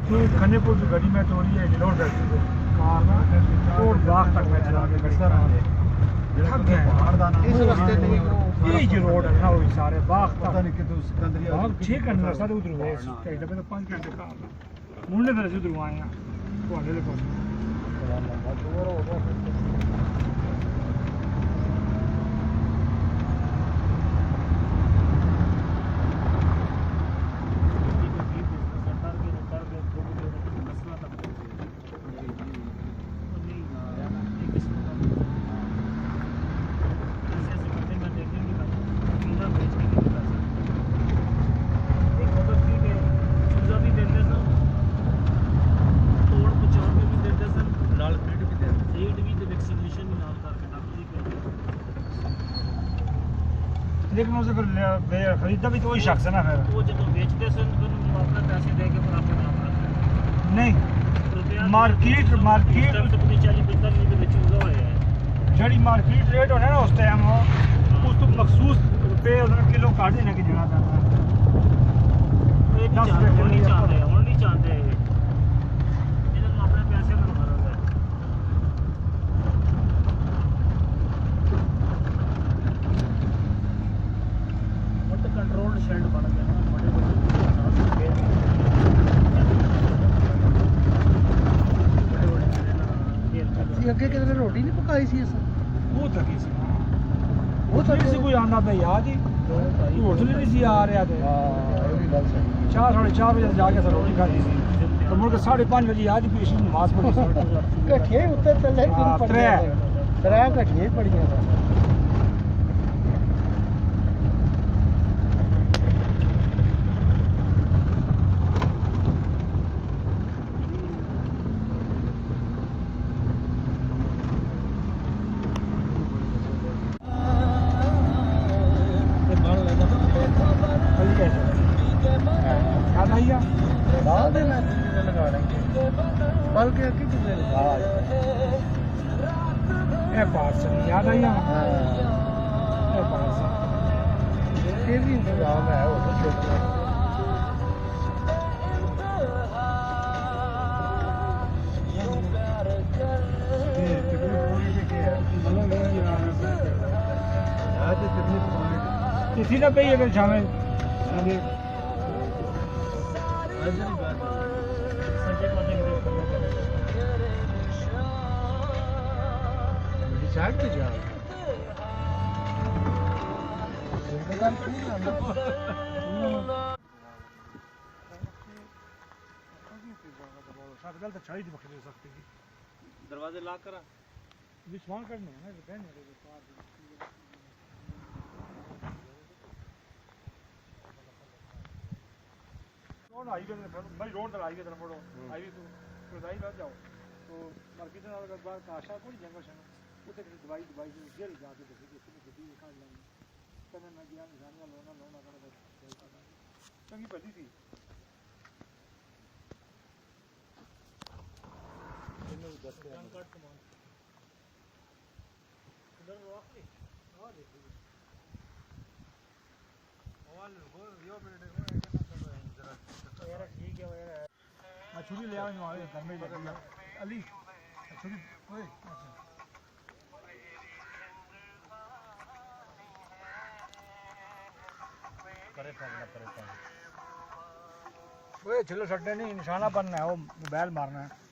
तो खन्ने पुल की गाड़ी में चोरी है जलोर फैक्ट्री से कार ना और बाग तक मैं चला के गाड़ी थक गया इस रास्ते ते ये जो रोड है ना वो सारे बाग तक पता नहीं कि तू सिकंदरिया बाग 6 घंटे रास्ता उधर हुए ढाई डब्बे तो 5 घंटे का मुंडे फिर उधर आए हैं तो आने ले पास लेकिन उसे फिर खरीदा भी तो वही शख्स है ना फिर वो जो बेचते सन फिर मुआवजा पैसे दे के फिर आपको नाम रखते नहीं मार्केट अपनी 40-45 ਦੇ ਵਿੱਚ ਉਗਾ ਹੋਇਆ ਹੈ ਜਿਹੜੀ ਮਾਰਕੀਟ ਰੇਟ ਹੋਣਾ ਨਾ ਉਸ ਟਾਈਮ ਉਸ ਤੋਂ ਮਖਸੂਸ ਰੁਪਏ ਉਹਨਾਂ ਕਿਲੋ ਕੱਢ ਦੇਣਾ ਕਿ ਜਣਾ ਦਾ ਇਹ ਨਹੀਂ ਚਾਹੁੰਦੇ ਹੁਣ ਨਹੀਂ ਚਾਹੁੰਦੇ ਇਹਨਾਂ ਨੂੰ ਆਪਣੇ ਪੈਸੇ ਬਣਵਾਉਣਾ ਹੈ ਹੁਣ ਤਾਂ ਕੰਟਰੋਲਡ ਸ਼ੈਡ ਬਣ ਗਿਆ ਨਾ ਬੜੇ ਬੜੇ ਅੱਗੇ ਕਿਤੇ ਰੋਟੀ ਨਹੀਂ ਪਕਾਈ ਸੀ ਅਸਾਂ ਉਹ ਤਾਂ ਕੀ ਸੀ ਉਹ ਤਾਂ ਨਹੀਂ ਸੀ ਕੋਈ ਆਂਦਾ ਤਾਂ ਯਾਦ ਹੀ ਹੋਟਲ ਨਹੀਂ ਸੀ ਆ ਰਿਹਾ ਤੇ ਹਾਂ ਇਹ ਵੀ ਗੱਲ ਸਹੀ 4:30 ਵਜੇ ਜਾ ਕੇ ਰੋਟੀ ਖਾਧੀ ਸੀ ਤੇ ਮੁੜ ਕੇ 5:30 ਵਜੇ ਯਾਦ ਹੀ ਪੇਸ਼ੀ ਨਮਾਜ਼ ਪੜ੍ਹੀ ਸੀ ਘੱਟੀਆਂ ਹੀ ਉੱਤੇ ਚੱਲੇ ਹਾਂ, ਤਰੇ ਘੱਟੀਆਂ ਹੀ ਪੜੀਆਂ ਬਸ याद आई है बाद में लगा देंगे बल्कि कितने बाद ए पास याद आई है हाँ ए पास ये भी इंतजाम है वो तो छोटा इसी ना पे ही अगर शामिल साइड पे जा गल तो छाई थी बखरे सकती थी दरवाजे लॉक करा विश्वास करने हैं ना कहने लगे कौन हाईवे भाई रोड पर हाईवे तरफ पड़ो हाईवे तो खुदाई लग जाओ तो मार्केट में अगर बाहर काशा कोई जंगल शंगल उसे किसी दवाई से जेल जाके देखी किसी गड्डी निकाल लेंगे कहने मैं गया निशानियां लोना कर चंगी भली थी छुरी ले आओ हमारे घर में लगी अली छुरी ओए परेशान ओए चलो छड्डे नहीं निशाना बनना है वो मोबाइल मारना है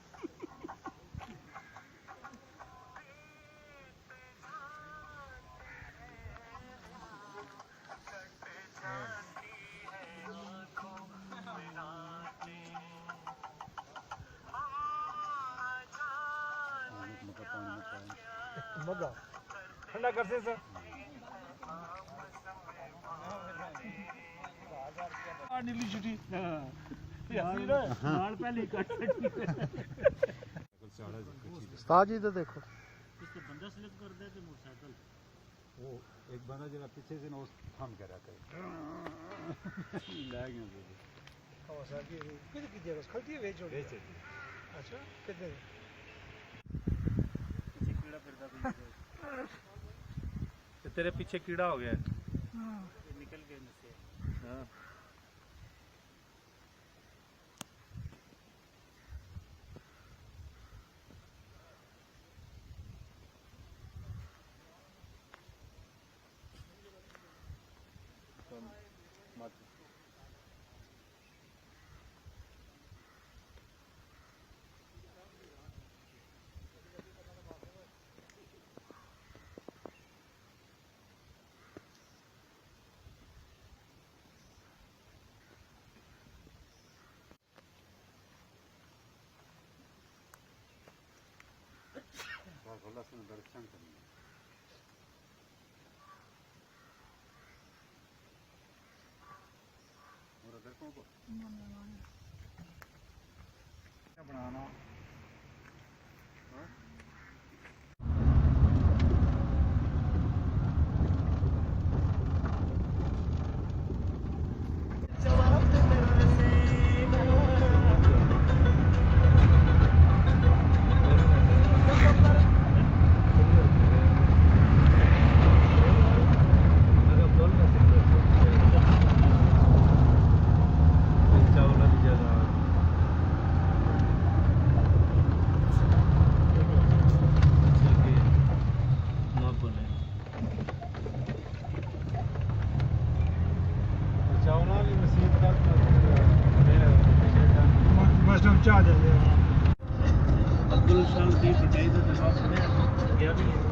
मगा ठंडा कर से सर नीली छुट्टी ਨਾਲ ਪਹਿਲੇ ਕੱਟ ਸਕਦੀ उस्ताद जी तो देखो ਇਸ ਤੇ ਬੰਦਾ ਸਿਲੈਕਟ ਕਰਦਾ ਤੇ ਮੋਟਰਸਾਈਕਲ वो एक बंदा जरा पीछे से ना उस थम कर रहा है ले गया हवासा की कितने की जगह खलती है वेच बेच अच्छा कितने ਪਿੱਛੇ ਕੀੜਾ ਫਿਰਦਾ ਤੇ ਤੇਰੇ ਪਿੱਛੇ ਕੀੜਾ ਹੋ ਗਿਆ ਨਿਕਲ ਗਏ ਨਸੇ ਹਾਂ बनाना चाह देंगे अब्दुल शाह दी चाहिए तो जनाब ने गया भी है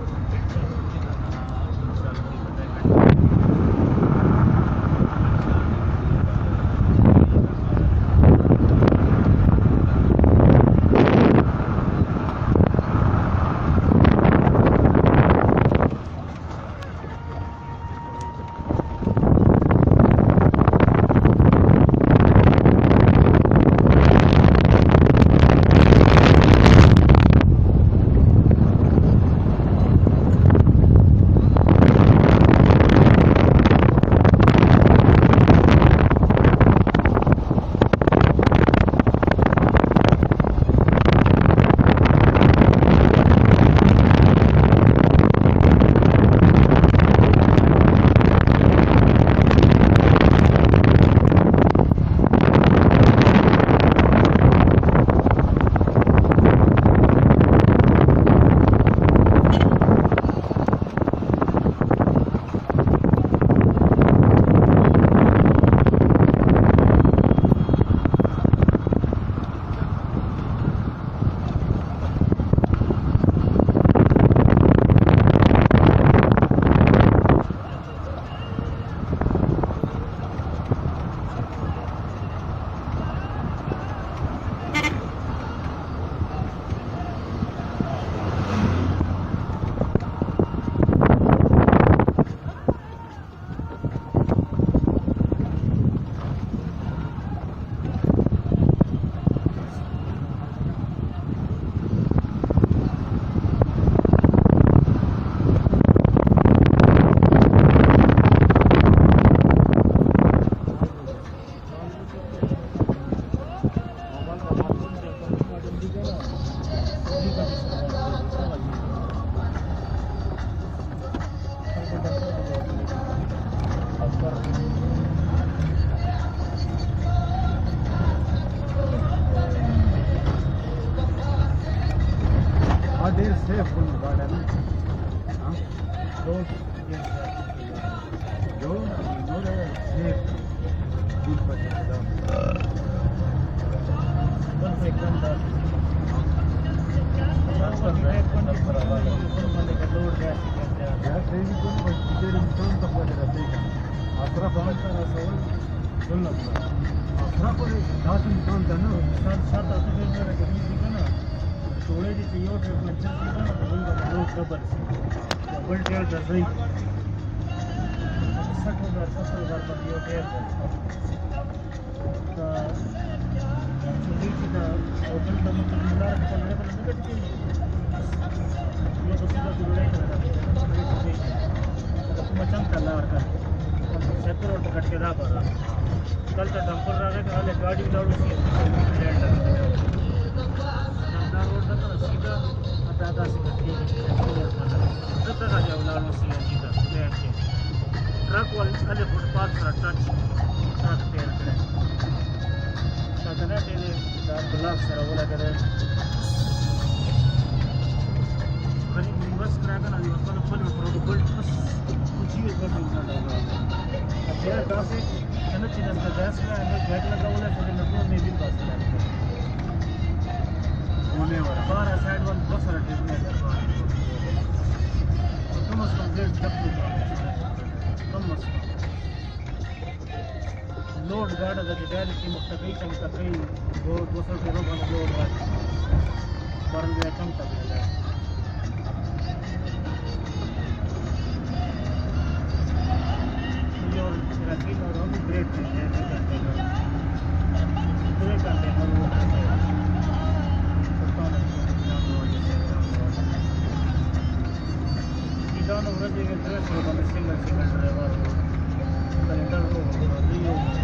कल तो डंपर रहा गाड़ी दौड़ी सीधा दादा से ट्रक वाले खाली फुटपाथ पर टच ट्रक टेर करे टेने ब्लॉक सर बोला करे करीब बस कराकर ना बस पर फुल बस कुछ ही कर नहीं सकता अब तेरा Ano chinas ka gas na ano gate लगा हुआ है तो नटू में भी बस है होने वाला बाहर साइड वन बहुत सारा ट्रेन है तो कम से कम 1.5 तक कम से कम लोड गाड़ा का डायरेक्ट की मुक्तकई चमका कई 200 किलो का लोड है पर ये कम तक है ये और रखी और हम ब्रेक करते हैं ब्रेक करते हैं और वो करते हैं Down over the dress of a single driver. The interval of the Rio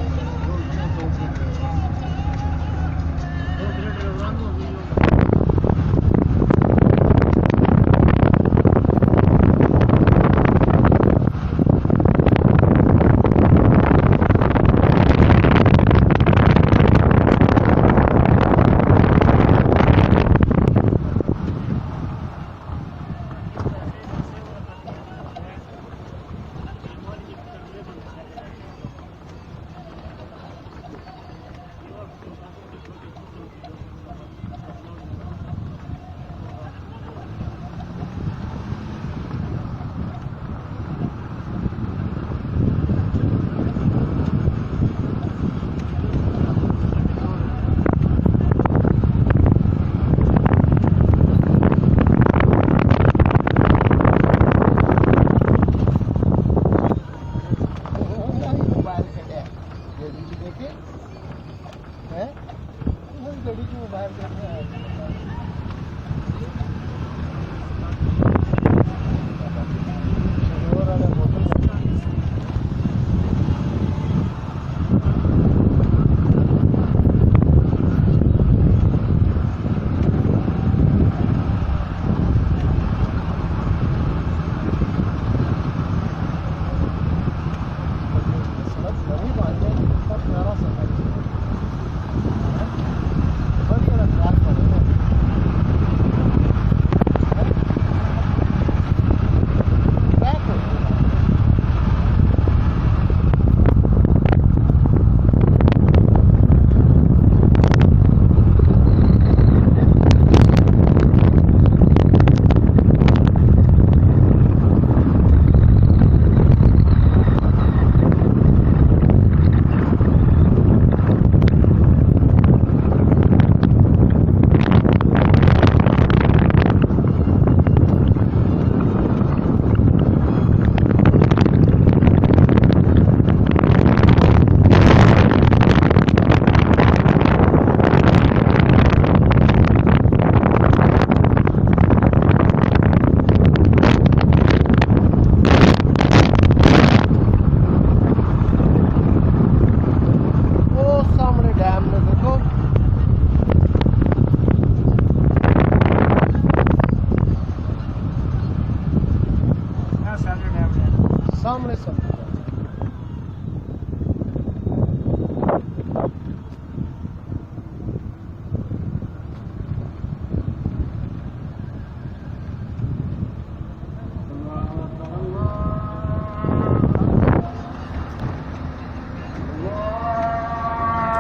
है गड़ी को बाहर करके